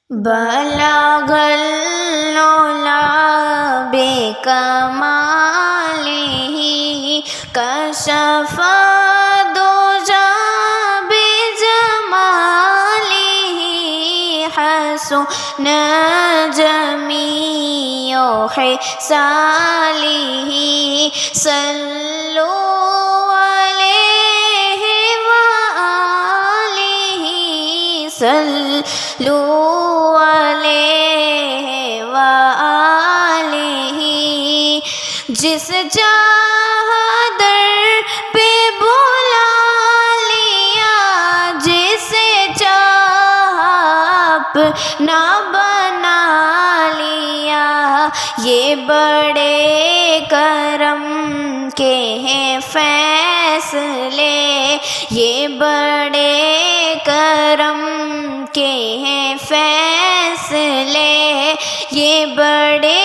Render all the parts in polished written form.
بلغ العلا بکمالہ کشف الدجی بجمالہ حسن جمیع خصالہ صلوا علیہ وآلہ صلوا علیہ وآلہ جس چاہ در پہ بلا لیا جسے چاہ اپنا بنا لیا یہ بڑے کرم کے ہیں فیصلے یہ بڑے کرم کے ہیں فیصلے یہ بڑے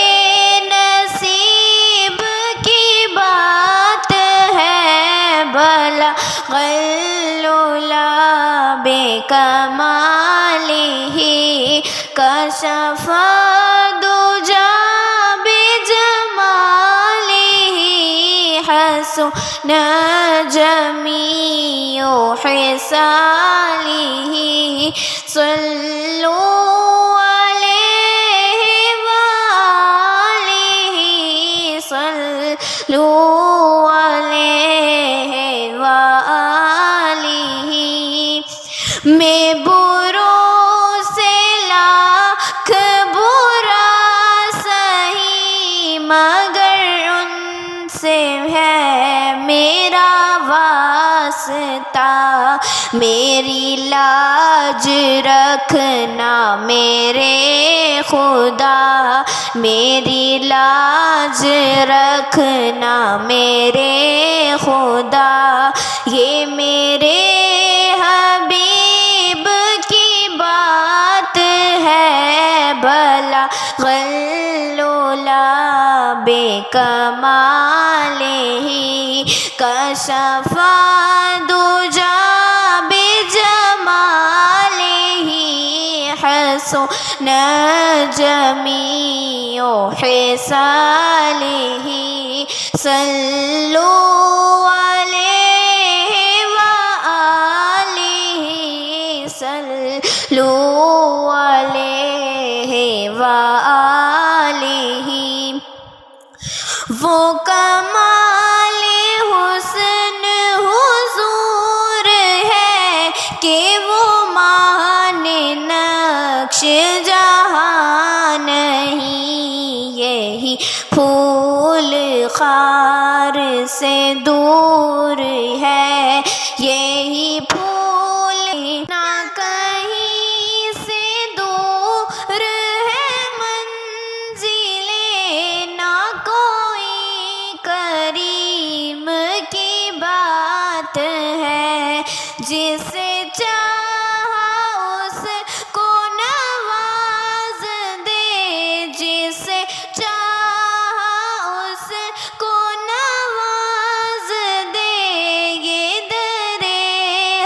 نصیب کی بات ہے بلغ العلا بکمالہ کشف الدجی بجمالہ حسن جمیع خصالہ صلوا علیہ وآلہ صلوا علیہ وآلہ میں بروں سے لاکھ برا سہی مگر ان سے ہے میرا واسطہ میری لاج رکھنا میرے خدا میری لاج رکھنا میرے خدا یہ میرے حبیب کی بات ہے بلغ العلا بکمالہ کشف الدجی بجمالہ حسن جمیع خصالہ صلوا علیہ وآلہ صلوا علیہ وآلہ وہ کمال حسن حضور ہے کہ وہ مانے نقش جہاں نہیں یہی پھول خار سے دور ہے یہی پھول نہ کہیں سے دور ہے منزلیں نہ کوئی کریم کی بات ہے جسے چاہا اس کو نواز دے جسے چاہا اس کو نواز دے یہ در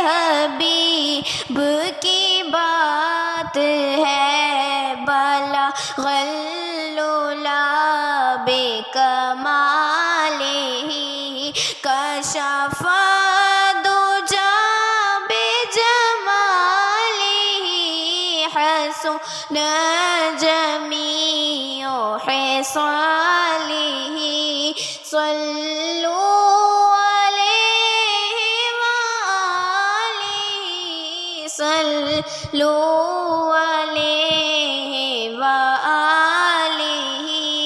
حبیب کی بات ہے بلغ العلا بکمالہ کشف الدجی بجمالہ حسن جمیع خصالہ صلوا علیہ وآلہ صلوا علیہ